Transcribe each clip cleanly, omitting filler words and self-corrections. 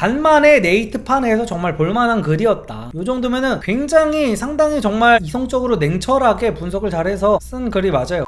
간만에 네이트판에서 정말 볼만한 글이었다. 이 정도면은 굉장히 상당히 정말 이성적으로 냉철하게 분석을 잘해서 쓴 글이 맞아요.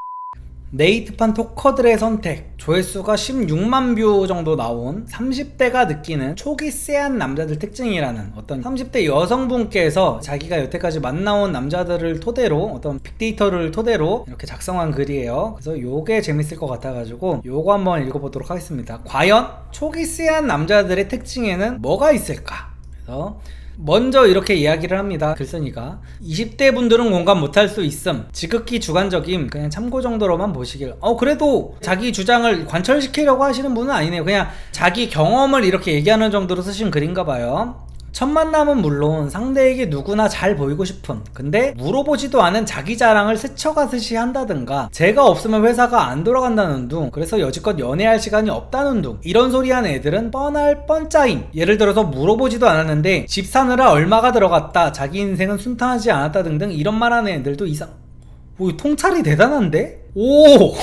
네이트판 토커들의 선택, 조회수가 16만 뷰 정도 나온 30대가 느끼는 초기 쎄한 남자들 특징이라는 어떤 30대 여성분께서 자기가 여태까지 만나온 남자들을 토대로 어떤 빅데이터를 토대로 이렇게 작성한 글이에요. 그래서 요게 재밌을 것 같아가지고 요거 한번 읽어보도록 하겠습니다. 과연 초기 쎄한 남자들의 특징에는 뭐가 있을까? 그래서 먼저 이렇게 이야기를 합니다. 글쓴이가 20대 분들은 공감 못할 수 있음, 지극히 주관적임, 그냥 참고 정도로만 보시길. 그래도 자기 주장을 관철시키려고 하시는 분은 아니네요. 그냥 자기 경험을 이렇게 얘기하는 정도로 쓰신 글인가 봐요. 첫 만남은 물론 상대에게 누구나 잘 보이고 싶은, 근데 물어보지도 않은 자기 자랑을 스쳐가듯이 한다든가, 제가 없으면 회사가 안 돌아간다는 둥, 그래서 여지껏 연애할 시간이 없다는 둥, 이런 소리 하는 애들은 뻔할 뻔짜임. 예를 들어서 물어보지도 않았는데 집 사느라 얼마가 들어갔다, 자기 인생은 순탄하지 않았다 등등 이런 말 하는 애들도 통찰이 대단한데? 오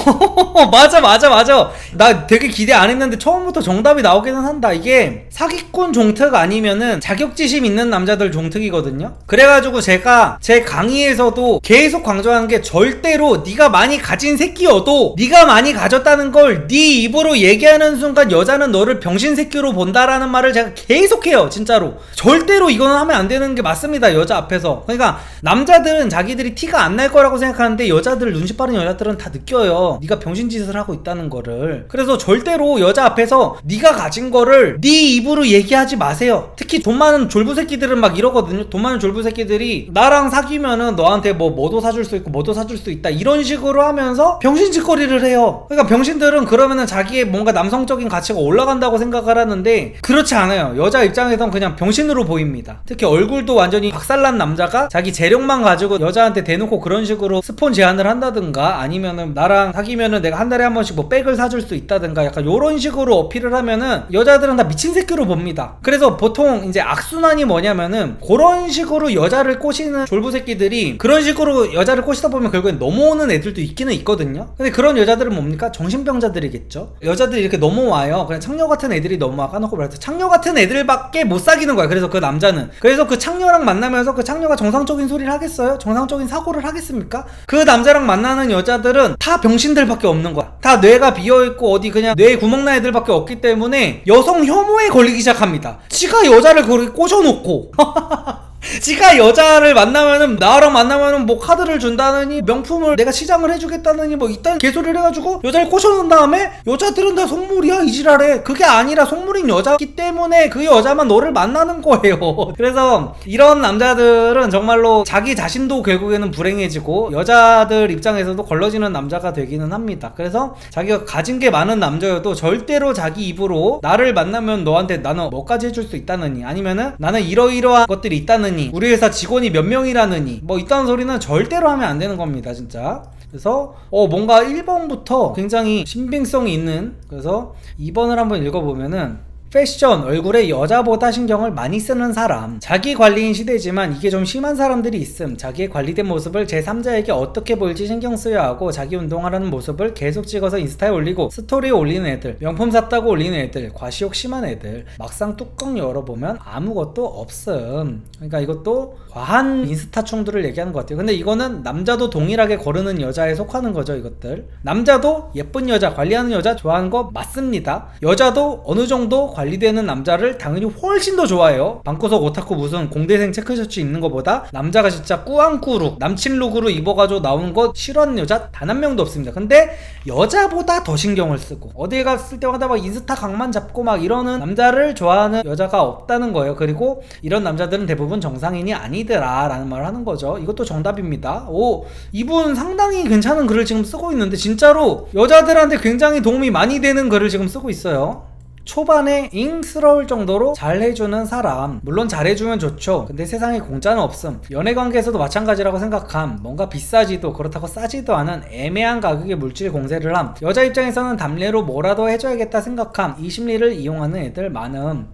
맞아 나 되게 기대 안 했는데 처음부터 정답이 나오기는 한다. 이게 사기꾼 종특 아니면은 자격지심 있는 남자들 종특이거든요. 그래가지고 제가 제 강의에서도 계속 강조하는 게, 절대로 네가 많이 가진 새끼여도 네가 많이 가졌다는 걸 네 입으로 얘기하는 순간 여자는 너를 병신 새끼로 본다라는 말을 제가 계속해요. 진짜로 절대로 이거는 하면 안 되는 게 맞습니다. 여자 앞에서. 그러니까 남자들은 자기들이 티가 안 날 거라고 생각하는데 여자들, 눈치 빠른 여자들은 다 느껴요. 네가 병신짓을 하고 있다는 거를. 그래서 절대로 여자 앞에서 네가 가진 거를 네 입으로 얘기하지 마세요. 특히 돈 많은 졸부 새끼들은 막 이러거든요. 돈 많은 졸부 새끼들이 나랑 사귀면은 너한테 뭐도 사줄 수 있고 뭐도 사줄 수 있다, 이런 식으로 하면서 병신짓거리를 해요. 그러니까 병신들은 그러면은 자기의 뭔가 남성적인 가치가 올라간다고 생각을 하는데 그렇지 않아요. 여자 입장에선 그냥 병신으로 보입니다. 특히 얼굴도 완전히 박살난 남자가 자기 재력만 가지고 여자한테 대놓고 그런 식으로 스폰 제안을 한다든가, 아니면은 나랑 사귀면은 내가 한 달에 한 번씩 뭐 백을 사줄 수 있다든가, 약간 요런 식으로 어필을 하면은 여자들은 다 미친 새끼로 봅니다. 그래서 보통 이제 악순환이 뭐냐면은, 그런 식으로 여자를 꼬시는 졸부 새끼들이 그런 식으로 여자를 꼬시다 보면 결국엔 넘어오는 애들도 있기는 있거든요. 근데 그런 여자들은 뭡니까? 정신병자들이겠죠. 여자들이 이렇게 넘어와요. 그냥 창녀 같은 애들이 넘어와. 까놓고 말해서 창녀 같은 애들밖에 못 사귀는 거야. 그래서 그 남자는, 그래서 그 창녀랑 만나면서 그 창녀가 정상적인 소리를 하겠어요? 정상적인 사고를 하겠습니까? 그 남자랑 만나는 여자들은 다 병신들밖에 없는 거야. 다 뇌가 비어있고 어디 그냥 뇌에 구멍난 애들밖에 없기 때문에 여성 혐오에 걸리기 시작합니다. 지가 여자를 그렇게 꼬셔놓고 지가 여자를 만나면은, 나랑 만나면은 뭐 카드를 준다느니, 명품을 내가 시장을 해주겠다느니, 뭐 이딴 개소리를 해가지고 여자를 꼬셔놓은 다음에 여자들은 다 속물이야 이지랄해. 그게 아니라 속물인 여자기 때문에 그 여자만 너를 만나는 거예요. 그래서 이런 남자들은 정말로 자기 자신도 결국에는 불행해지고 여자들 입장에서도 걸러지는 남자가 되기는 합니다. 그래서 자기가 가진 게 많은 남자여도 절대로 자기 입으로 나를 만나면 너한테 나는 뭐까지 해줄 수 있다느니, 아니면은 나는 이러이러한 것들이 있다느니, 우리 회사 직원이 몇 명이라느니, 뭐 이딴 소리는 절대로 하면 안 되는 겁니다. 진짜. 그래서 뭔가 1번부터 굉장히 신빙성이 있는, 그래서 2번을 한번 읽어보면은, 패션, 얼굴에 여자보다 신경을 많이 쓰는 사람. 자기 관리인 시대지만 이게 좀 심한 사람들이 있음. 자기의 관리된 모습을 제3자에게 어떻게 보일지 신경 쓰여야 하고, 자기 운동하라는 모습을 계속 찍어서 인스타에 올리고 스토리에 올리는 애들, 명품 샀다고 올리는 애들, 과시욕 심한 애들, 막상 뚜껑 열어보면 아무것도 없음. 그러니까 이것도 과한 인스타 충들을 얘기하는 것 같아요. 근데 이거는 남자도 동일하게 거르는 여자에 속하는 거죠. 이것들 남자도 예쁜 여자, 관리하는 여자 좋아하는 거 맞습니다. 여자도 어느 정도 관리되는 남자를 당연히 훨씬 더 좋아해요. 방구석 오타쿠 무슨 공대생 체크셔츠 입는 것보다 남자가 진짜 꾸안꾸룩 남친 룩으로 입어가지고 나오는 거 싫어하는 여자 단 한 명도 없습니다. 근데 여자보다 더 신경을 쓰고 어딜 갔을 때마다 막 인스타 각만 잡고 막 이러는 남자를 좋아하는 여자가 없다는 거예요. 그리고 이런 남자들은 대부분 정상인이 아니더라 라는 말을 하는 거죠. 이것도 정답입니다. 이분 상당히 괜찮은 글을 지금 쓰고 있는데, 진짜로 여자들한테 굉장히 도움이 많이 되는 글을 지금 쓰고 있어요. 초반에 잉스러울 정도로 잘해주는 사람. 물론 잘해주면 좋죠. 근데 세상에 공짜는 없음. 연애관계에서도 마찬가지라고 생각함. 뭔가 비싸지도 그렇다고 싸지도 않은 애매한 가격의 물질 공세를 함. 여자 입장에서는 담례로 뭐라도 해줘야겠다 생각함. 이 심리를 이용하는 애들 많음.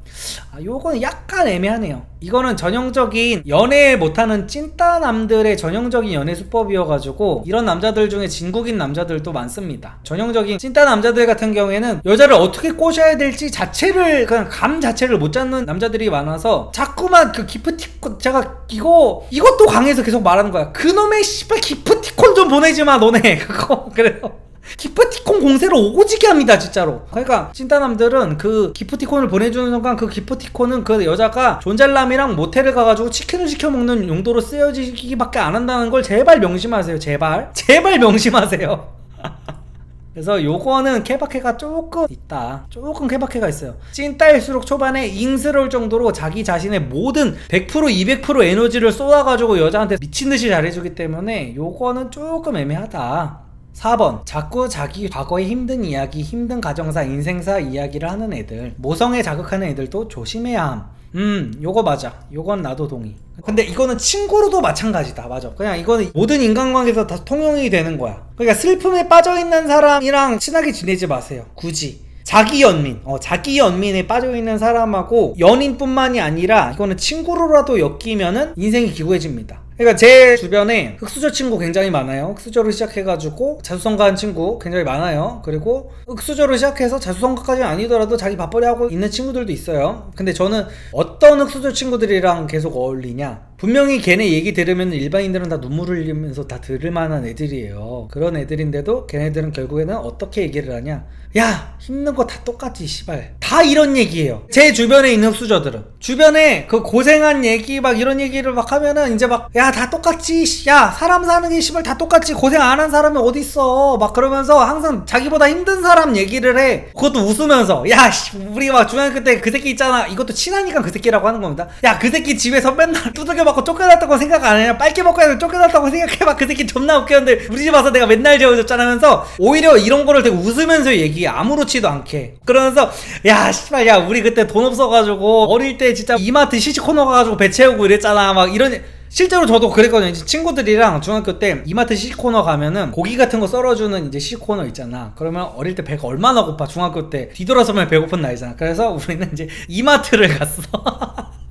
요거는 약간 애매하네요. 이거는 전형적인 연애 못하는 찐따남들의 전형적인 연애 수법이어가지고 이런 남자들 중에 진국인 남자들도 많습니다. 전형적인 찐따 남자들 같은 경우에는 여자를 어떻게 꼬셔야 될지 갈지 자체를 그냥 감 자체를 못 잡는 남자들이 많아서 자꾸만 그 기프티콘 제가 이것도 강해서 계속 말하는 거야. 그놈의 씨발 기프티콘 좀 보내지 마 너네 그거 그래요. 기프티콘 공세로 오고지게 합니다 진짜로. 그러니까 찐따남들은 그 기프티콘을 보내주는 순간 그 기프티콘은 그 여자가 존잘남이랑 모텔을 가가지고 치킨을 시켜 먹는 용도로 쓰여지기밖에 안 한다는 걸 제발 명심하세요. 제발 명심하세요. 그래서 요거는 케바케가 조금 있다. 조금 케바케가 있어요. 찐따일수록 초반에 잉스러울 정도로 자기 자신의 모든 100% 200% 에너지를 쏟아가지고 여자한테 미친듯이 잘해주기 때문에 요거는 조금 애매하다. 4번 자꾸 자기 과거의 힘든 이야기, 힘든 가정사, 인생사 이야기를 하는 애들, 모성애 자극하는 애들도 조심해야 함. 요거 맞아. 요건 나도 동의. 근데 이거는 친구로도 마찬가지다. 맞아. 그냥 이거는 모든 인간관계에서 다 통용이 되는 거야. 그러니까 슬픔에 빠져있는 사람이랑 친하게 지내지 마세요. 굳이. 자기 연민에 빠져있는 사람하고 연인뿐만이 아니라 이거는 친구로라도 엮이면은 인생이 기구해집니다. 그러니까 제 주변에 흑수저 친구 굉장히 많아요. 흑수저로 시작해가지고 자수성가한 친구 굉장히 많아요. 그리고 흑수저로 시작해서 자수성가까지는 아니더라도 자기 밥벌이 하고 있는 친구들도 있어요. 근데 저는 어떤 흑수저 친구들이랑 계속 어울리냐, 분명히 걔네 얘기 들으면 일반인들은 다 눈물 흘리면서 다 들을 만한 애들이에요. 그런 애들인데도 걔네들은 결국에는 어떻게 얘기를 하냐, 야 힘든 거 다 똑같지 씨발, 다 이런 얘기예요. 제 주변에 있는 흑수저들은 주변에 그 고생한 얘기 막 이런 얘기를 막 하면은 이제 막 야 다 똑같지, 야 사람 사는 게 씨발 다 똑같지, 고생 안 한 사람이 어딨어 막 그러면서 항상 자기보다 힘든 사람 얘기를 해. 그것도 웃으면서 야 우리 막 중학교 때 그 새끼 있잖아, 이것도 친하니까 그 새끼라고 하는 겁니다. 야 그 새끼 집에서 맨날 두들겨 맞고 쫓겨났다고 생각 안 해요? 빨개 먹고 해서 쫓겨났다고 생각해봐. 그 새끼 존나 웃겼는데 우리 집 와서 내가 맨날 재워줬잖아 하면서 오히려 이런 거를 되게 웃으면서 얘기해. 아무렇지도 않게. 그러면서 야 씨발 야 우리 그때 돈 없어가지고 어릴 때 진짜 이마트 시식코너 가가지고 배 채우고 이랬잖아 막 이런. 실제로 저도 그랬거든요. 친구들이랑 중학교 때 이마트 시식코너 가면은 고기 같은 거 썰어주는 이제 시식코너 있잖아. 그러면 어릴 때 배가 얼마나 고파. 중학교 때 뒤돌아서면 배고픈 나이잖아. 그래서 우리는 이제 이마트를 갔어.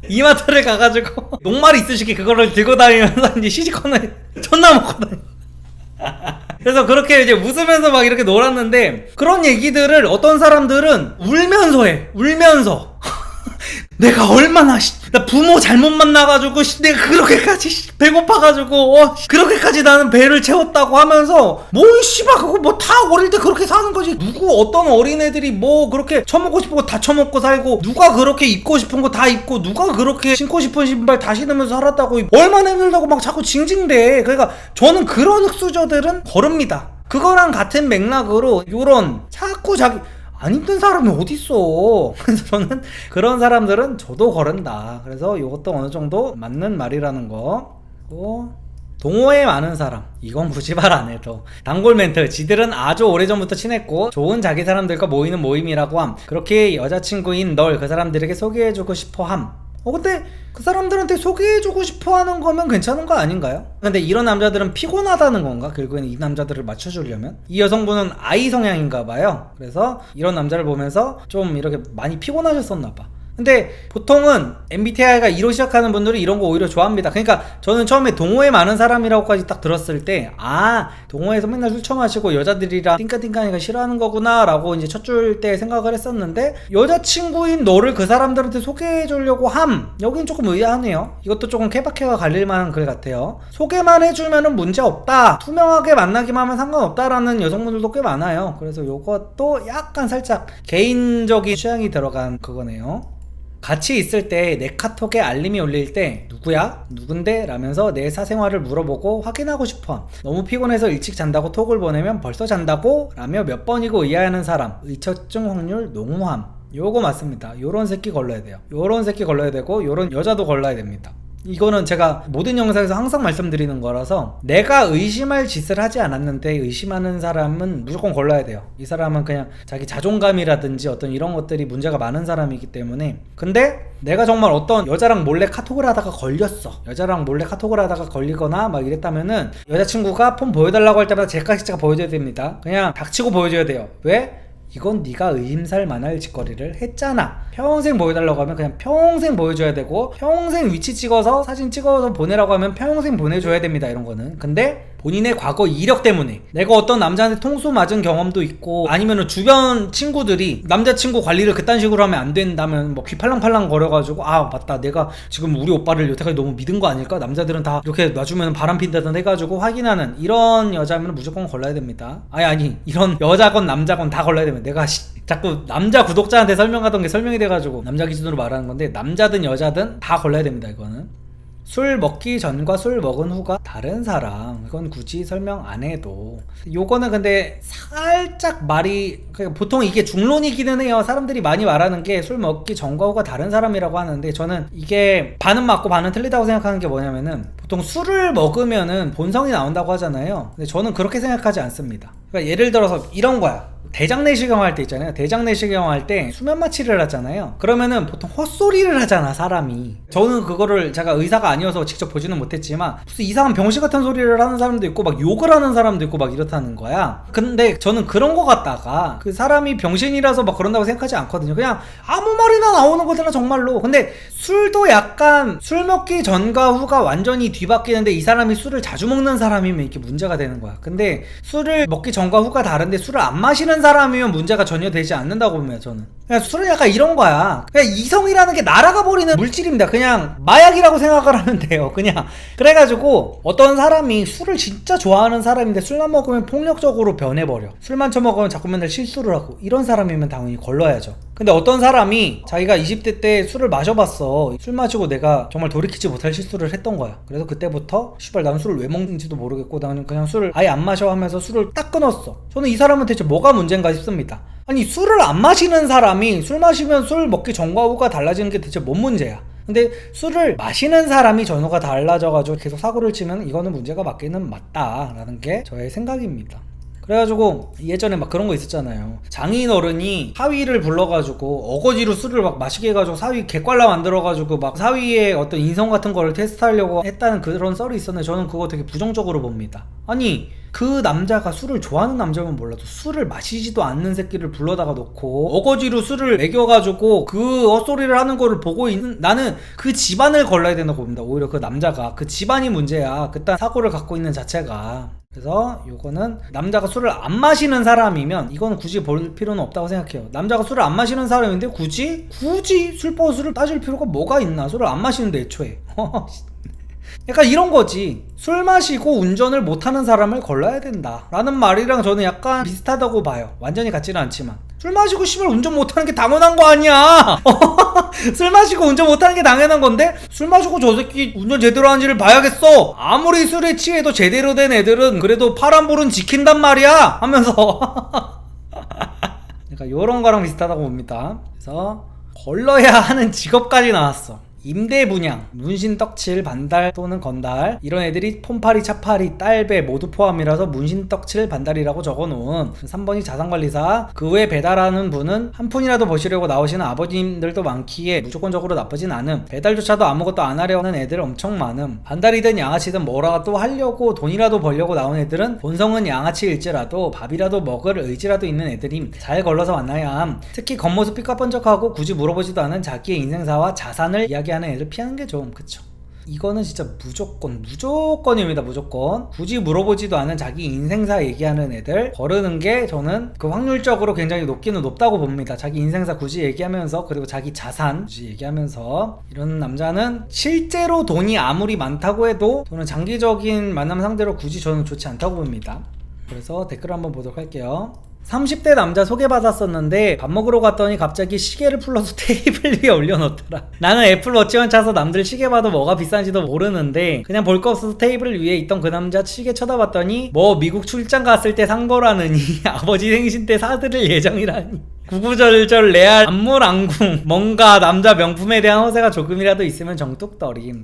이마트를 가가지고 녹말 있으시게 그거를 들고 다니면서 이제 시식코너에 존나 먹고 다니. 그래서 그렇게 이제 웃으면서 막 이렇게 놀았는데, 그런 얘기들을 어떤 사람들은 울면서 해. 울면서. 내가 얼마나 나 부모 잘못 만나가지고 내가 그렇게까지 배고파가지고 그렇게까지 나는 배를 채웠다고 하면서 뭐 씨발 그거 뭐 다 어릴 때 그렇게 사는 거지. 누구 어떤 어린애들이 뭐 그렇게 처먹고 싶은 거 다 처먹고 살고, 누가 그렇게 입고 싶은 거 다 입고, 누가 그렇게 신고 싶은 신발 다 신으면서 살았다고 얼마나 힘들다고 막 자꾸 징징대. 그러니까 저는 그런 흑수저들은 거릅니다. 그거랑 같은 맥락으로 요런 자꾸 자기 안 힘든 사람이 어딨어. 그래서 저는 그런 사람들은 저도 거른다. 그래서 이것도 어느 정도 맞는 말이라는 거. 동호회 많은 사람, 이건 굳이 말 안 해도 단골 멘트. 지들은 아주 오래전부터 친했고 좋은 자기 사람들과 모이는 모임이라고 함. 그렇게 여자친구인 널 그 사람들에게 소개해주고 싶어 함. 근데 그 사람들한테 소개해주고 싶어 하는 거면 괜찮은 거 아닌가요? 근데 이런 남자들은 피곤하다는 건가? 결국엔 이 남자들을 맞춰주려면? 이 여성분은 I 성향인가 봐요. 그래서 이런 남자를 보면서 좀 이렇게 많이 피곤하셨었나 봐. 근데 보통은 MBTI가 2로 시작하는 분들이 이런 거 오히려 좋아합니다. 그러니까 저는 처음에 동호회 많은 사람이라고까지 딱 들었을 때, 아 동호회에서 맨날 술 처마시고 여자들이랑 띵까띵까니까 싫어하는 거구나 라고 이제 첫 줄 때 생각을 했었는데, 여자친구인 너를 그 사람들한테 소개해 주려고 함, 여긴 조금 의아하네요. 이것도 조금 케바케가 갈릴 만한 글 같아요. 소개만 해주면은 문제 없다, 투명하게 만나기만 하면 상관없다라는 여성분들도 꽤 많아요. 그래서 요것도 약간 살짝 개인적인 취향이 들어간 그거네요. 같이 있을 때 내 카톡에 알림이 울릴 때 누구야? 누군데? 라면서 내 사생활을 물어보고 확인하고 싶어. 너무 피곤해서 일찍 잔다고 톡을 보내면 벌써 잔다고? 라며 몇 번이고 의아해하는 사람. 의처증 확률 농후함. 요거 맞습니다. 요런 새끼 걸러야 돼요. 요런 새끼 걸러야 되고 요런 여자도 걸러야 됩니다. 이거는 제가 모든 영상에서 항상 말씀드리는 거라서, 내가 의심할 짓을 하지 않았는데 의심하는 사람은 무조건 걸러야 돼요. 이 사람은 그냥 자기 자존감이라든지 어떤 이런 것들이 문제가 많은 사람이기 때문에. 근데 내가 정말 어떤 여자랑 몰래 카톡을 하다가 걸렸어. 여자랑 몰래 카톡을 하다가 걸리거나 막 이랬다면은 여자친구가 폰 보여달라고 할 때마다 제가 보여줘야 됩니다. 그냥 닥치고 보여줘야 돼요. 왜? 이건 네가 의심살 만할 짓거리를 했잖아. 평생 보여달라고 하면 그냥 평생 보여줘야 되고, 평생 위치 찍어서 사진 찍어서 보내라고 하면 평생 보내줘야 됩니다. 이런 거는. 근데 본인의 과거 이력 때문에 내가 어떤 남자한테 통수 맞은 경험도 있고 아니면은 주변 친구들이 남자친구 관리를 그딴 식으로 하면 안 된다면 뭐 귀 팔랑팔랑 거려가지고 아 맞다 내가 지금 우리 오빠를 여태까지 너무 믿은 거 아닐까? 남자들은 다 이렇게 놔주면 바람 핀다던 해가지고 확인하는 이런 여자면 무조건 걸러야 됩니다. 아니 이런 여자건 남자건 다 걸러야 됩니다. 내가 자꾸 남자 구독자한테 설명하던 게 설명이 돼가지고 남자 기준으로 말하는 건데 남자든 여자든 다 걸러야 됩니다. 이거는 술 먹기 전과 술 먹은 후가 다른 사람, 이건 굳이 설명 안 해도. 요거는 근데 살짝 말이 보통 이게 중론이기는 해요. 사람들이 많이 말하는 게 술 먹기 전과 후가 다른 사람이라고 하는데 저는 이게 반은 맞고 반은 틀리다고 생각하는 게 뭐냐면은 보통 술을 먹으면은 본성이 나온다고 하잖아요. 근데 저는 그렇게 생각하지 않습니다. 그러니까 예를 들어서 이런 거야. 대장내시경 할 때 있잖아요. 대장내시경 할 때 수면 마취를 하잖아요. 그러면은 보통 헛소리를 하잖아 사람이. 저는 그거를 제가 의사가 아니어서 직접 보지는 못했지만 무슨 이상한 병신 같은 소리를 하는 사람도 있고 막 욕을 하는 사람도 있고 막 이렇다는 거야. 근데 저는 그런 거 같다가 그 사람이 병신이라서 막 그런다고 생각하지 않거든요. 그냥 아무 말이나 나오는 거잖아 정말로. 근데 술도 약간 술 먹기 전과 후가 완전히 뒤바뀌는데 이 사람이 술을 자주 먹는 사람이면 이렇게 문제가 되는 거야. 근데 술을 먹기 전과 후가 다른데 술을 안 마시는 사람이면 문제가 전혀 되지 않는다고 보면 저는 그냥 술은 약간 이런 거야. 그냥 이성이라는 게 날아가 버리는 물질입니다. 그냥 마약이라고 생각을 하면 돼요. 그냥 그래가지고 어떤 사람이 술을 진짜 좋아하는 사람인데 술만 먹으면 폭력적으로 변해버려. 술만 처먹으면 자꾸 맨날 실수를 하고 이런 사람이면 당연히 걸러야죠. 근데 어떤 사람이 자기가 20대 때 술을 마셔봤어. 술 마시고 내가 정말 돌이키지 못할 실수를 했던 거야. 그래서 그때부터 씨발 난 술을 왜 먹는지도 모르겠고 나는 그냥 술을 아예 안 마셔 하면서 술을 딱 끊었어. 저는 이 사람은 대체 뭐가 문제인가 싶습니다. 아니 술을 안 마시는 사람이 술 마시면 술 먹기 전과 후가 달라지는 게 대체 뭔 문제야? 근데 술을 마시는 사람이 전후가 달라져가지고 계속 사고를 치면 이거는 문제가 맞기는 맞다라는 게 저의 생각입니다. 그래가지고 예전에 막 그런 거 있었잖아요. 장인 어른이 사위를 불러가지고 어거지로 술을 막 마시게 해가지고 사위 개꽐라 만들어가지고 막 사위의 어떤 인성 같은 거를 테스트하려고 했다는 그런 썰이 있었는데 저는 그거 되게 부정적으로 봅니다. 아니 그 남자가 술을 좋아하는 남자면 몰라도 술을 마시지도 않는 새끼를 불러다가 놓고 어거지로 술을 먹여가지고 그 헛소리를 하는 거를 보고 있는 나는 그 집안을 걸러야 된다고 봅니다. 오히려 그 남자가 그 집안이 문제야. 그딴 사고를 갖고 있는 자체가. 그래서 요거는 남자가 술을 안 마시는 사람이면 이거는 굳이 볼 필요는 없다고 생각해요. 남자가 술을 안 마시는 사람인데 굳이 술버스를 따질 필요가 뭐가 있나. 술을 안 마시는데 애초에 약간 이런 거지. 술 마시고 운전을 못하는 사람을 걸러야 된다 라는 말이랑 저는 약간 비슷하다고 봐요. 완전히 같지는 않지만 술 마시고 씨발 운전 못하는 게 당연한 거 아니야. 술 마시고 운전 못하는 게 당연한 건데 술 마시고 저 새끼 운전 제대로 하는지를 봐야겠어. 아무리 술에 취해도 제대로 된 애들은 그래도 파란불은 지킨단 말이야 하면서 그러니까 요런 거랑 비슷하다고 봅니다. 그래서 걸러야 하는 직업까지 나왔어. 임대 분양, 문신 떡칠, 반달 또는 건달 이런 애들이 폰파리, 차파리, 딸배 모두 포함이라서 문신 떡칠, 반달이라고 적어놓은 3번이 자산관리사. 그 외에 배달하는 분은 한 푼이라도 버시려고 나오시는 아버님들도 많기에 무조건적으로 나쁘진 않음. 배달조차도 아무것도 안 하려는 애들 엄청 많음. 반달이든 양아치든 뭐라도 하려고 돈이라도 벌려고 나온 애들은 본성은 양아치일지라도 밥이라도 먹을 의지라도 있는 애들임. 잘 걸러서 만나야 함. 특히 겉모습 삐까뻔쩍하고 굳이 물어보지도 않은 자기의 인생사와 자산을 이야기하는 애들 피하는 게 좀 그쵸. 이거는 진짜 무조건입니다. 무조건 굳이 물어보지도 않은 자기 인생사 얘기하는 애들 거르는 게 저는 그 확률적으로 굉장히 높기는 높다고 봅니다. 자기 인생사 굳이 얘기하면서 그리고 자기 자산 굳이 얘기하면서 이런 남자는 실제로 돈이 아무리 많다고 해도 저는 장기적인 만남 상대로 굳이 저는 좋지 않다고 봅니다. 그래서 댓글 한번 보도록 할게요. 30대 남자 소개받았었는데 밥 먹으러 갔더니 갑자기 시계를 풀러서 테이블 위에 올려놓더라. 나는 애플워치만 차서 남들 시계 봐도 뭐가 비싼지도 모르는데 그냥 볼 거 없어서 테이블 위에 있던 그 남자 시계 쳐다봤더니 뭐 미국 출장 갔을 때 산 거라느니 아버지 생신 때 사드릴 예정이라니. 구구절절 레알 안물안궁 뭔가 남자 명품에 대한 허세가 조금이라도 있으면 정뚝떨임.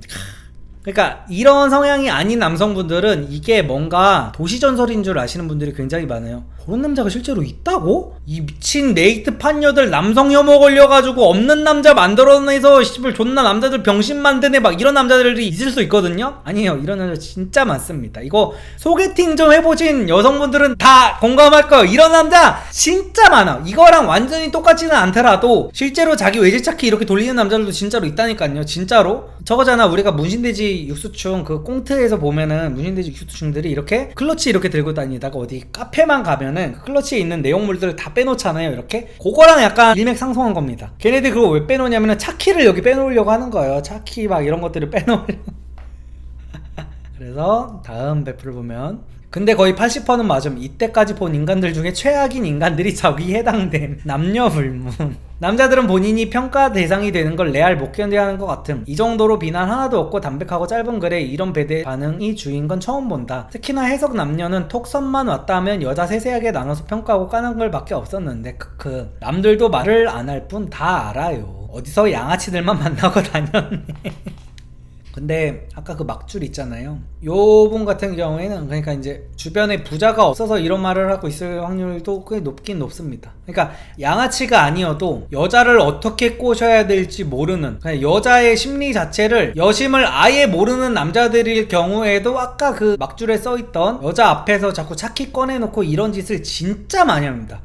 그러니까 이런 성향이 아닌 남성분들은 이게 뭔가 도시전설인 줄 아시는 분들이 굉장히 많아요. 저런 남자가 실제로 있다고? 이 미친 네이트 판녀들 남성 혐오 걸려가지고 없는 남자 만들어내서 씨발 존나 남자들 병신 만드네 막 이런 남자들이 있을 수 있거든요? 아니에요. 이런 남자 진짜 많습니다. 이거 소개팅 좀 해보신 여성분들은 다 공감할 거예요. 이런 남자 진짜 많아. 이거랑 완전히 똑같지는 않더라도 실제로 자기 외제차키 이렇게 돌리는 남자들도 진짜로 있다니까요. 진짜로. 저거잖아. 우리가 문신돼지 육수충 그 꽁트에서 보면은 문신돼지 육수충들이 이렇게 클러치 이렇게 들고 다니다가 어디 카페만 가면은 그 클러치에 있는 내용물들을 다 빼놓잖아요. 이렇게 그거랑 약간 일맥상통한 겁니다. 걔네들 그거 왜 빼놓냐면은 차키를 여기 빼놓으려고 하는 거예요. 차키 막 이런 것들을 빼놓으려고. 그래서 다음 배프를 보면 근데 거의 80%는 맞음. 이때까지 본 인간들 중에 최악인 인간들이 저기 해당된 남녀불문. 남자들은 본인이 평가 대상이 되는 걸 레알 못 견뎌야 하는 것 같음. 이 정도로 비난 하나도 없고 담백하고 짧은 글에 이런 배대 반응이 주인 건 처음 본다. 특히나 해석 남녀는 톡선만 왔다 하면 여자 세세하게 나눠서 평가하고 까는 걸 밖에 없었는데 크크. 남들도 말을 안 할 뿐 다 알아요. 어디서 양아치들만 만나고 다녔네. 근데 아까 그 막줄 있잖아요. 요 분 같은 경우에는 그러니까 이제 주변에 부자가 없어서 이런 말을 하고 있을 확률도 꽤 높긴 높습니다. 그러니까 양아치가 아니어도 여자를 어떻게 꼬셔야 될지 모르는 그냥 여자의 심리 자체를 여심을 아예 모르는 남자들일 경우에도 아까 그 막줄에 써있던 여자 앞에서 자꾸 차키 꺼내놓고 이런 짓을 진짜 많이 합니다.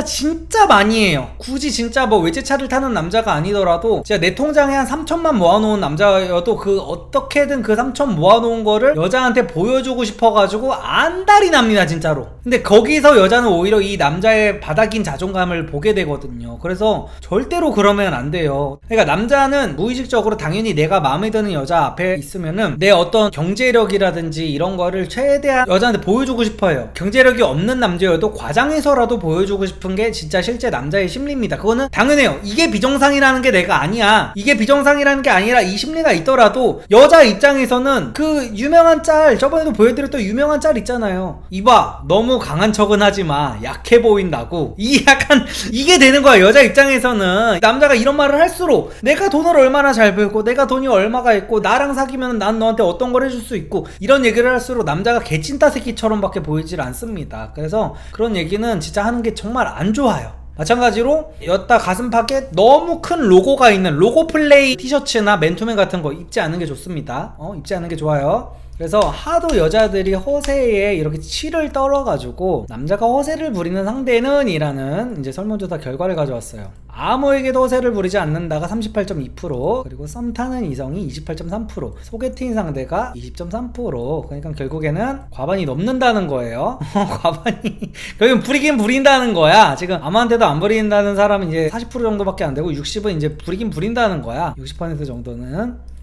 진짜 많이 해요. 굳이 진짜 뭐 외제차를 타는 남자가 아니더라도 진짜 내 통장에 한 3천만 모아놓은 남자여도 그 어떻게든 그 3천 모아놓은 거를 여자한테 보여주고 싶어가지고 안달이 납니다 진짜로. 근데 거기서 여자는 오히려 이 남자의 바닥인 자존감을 보게 되거든요. 그래서 절대로 그러면 안 돼요. 그러니까 남자는 무의식적으로 당연히 내가 마음에 드는 여자 앞에 있으면은 내 어떤 경제력이라든지 이런 거를 최대한 여자한테 보여주고 싶어요. 경제력이 없는 남자여도 과장해서라도 보여주고 싶은 게 진짜 실제 남자의 심리입니다. 그거는 당연해요. 이게 비정상이라는 게 내가 아니야. 이게 비정상이라는 게 아니라 이 심리가 있더라도 여자 입장에서는 그 유명한 짤 저번에도 보여드렸던 유명한 짤 있잖아요. 이봐 너무 강한 척은 하지마 약해 보인다고. 이 약간 이게 되는 거야. 여자 입장에서는 남자가 이런 말을 할수록 내가 돈을 얼마나 잘 벌고 내가 돈이 얼마가 있고 나랑 사귀면 난 너한테 어떤 걸 해줄 수 있고 이런 얘기를 할수록 남자가 개찐따 새끼처럼 밖에 보이질 않습니다. 그래서 그런 얘기는 진짜 하는 게 정말 안 좋아요. 마찬가지로 여따 가슴팍에 너무 큰 로고가 있는 로고 플레이 티셔츠나 맨투맨 같은 거 입지 않는 게 좋습니다. 입지 않는 게 좋아요. 그래서 하도 여자들이 허세에 이렇게 치를 떨어가지고 남자가 허세를 부리는 상대는 이라는 이제 설문조사 결과를 가져왔어요. 아무에게도 허세를 부리지 않는다가 38.2%, 그리고 썸 타는 이성이 28.3%, 소개팅 상대가 20.3%. 그러니까 결국에는 과반이 넘는다는 거예요. 과반이 결국엔 부리긴 부린다는 거야. 지금 아무한테도 안 부린다는 사람은 이제 40% 정도밖에 안 되고 60은 이제 부리긴 부린다는 거야. 60% 정도는.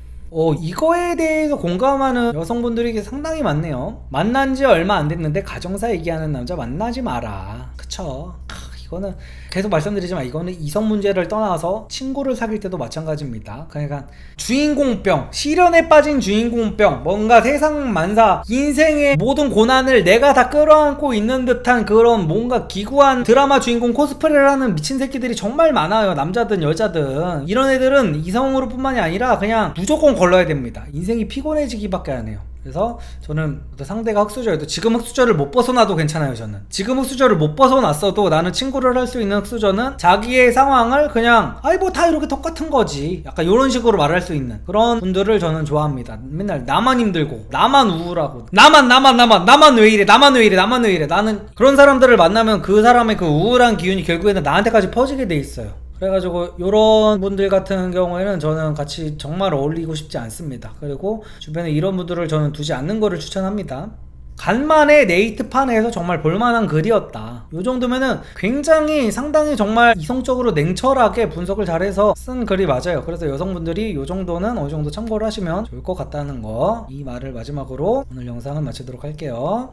이거에 대해서 공감하는 여성분들이 상당히 많네요. 만난 지 얼마 안 됐는데 가정사 얘기하는 남자 만나지 마라. 그쵸? 이거는 계속 말씀드리지만 이거는 이성 문제를 떠나서 친구를 사귈 때도 마찬가지입니다. 그러니까 주인공병, 시련에 빠진 주인공병, 뭔가 세상 만사, 인생의 모든 고난을 내가 다 끌어안고 있는 듯한 그런 뭔가 기구한 드라마 주인공 코스프레를 하는 미친 새끼들이 정말 많아요. 남자든 여자든. 이런 애들은 이성으로 뿐만이 아니라 그냥 무조건 걸러야 됩니다. 인생이 피곤해지기밖에 안 해요. 그래서 저는 상대가 흑수저여도 지금 흑수저를 못 벗어나도 괜찮아요. 저는 지금 흑수저를 못 벗어났어도 나는 친구를 할 수 있는 흑수저는 자기의 상황을 그냥 아이 뭐 다 이렇게 똑같은 거지 약간 이런 식으로 말할 수 있는 그런 분들을 저는 좋아합니다. 맨날 나만 힘들고 나만 우울하고 나만 왜 이래 나는 그런 사람들을 만나면 그 사람의 그 우울한 기운이 결국에는 나한테까지 퍼지게 돼 있어요. 그래가지고 요런 분들 같은 경우에는 저는 같이 정말 어울리고 싶지 않습니다. 그리고 주변에 이런 분들을 저는 두지 않는 거를 추천합니다. 간만에 네이트판에서 정말 볼만한 글이었다. 요 정도면은 굉장히 상당히 정말 이성적으로 냉철하게 분석을 잘해서 쓴 글이 맞아요. 그래서 여성분들이 요 정도는 어느 정도 참고를 하시면 좋을 것 같다는 거, 이 말을 마지막으로 오늘 영상은 마치도록 할게요.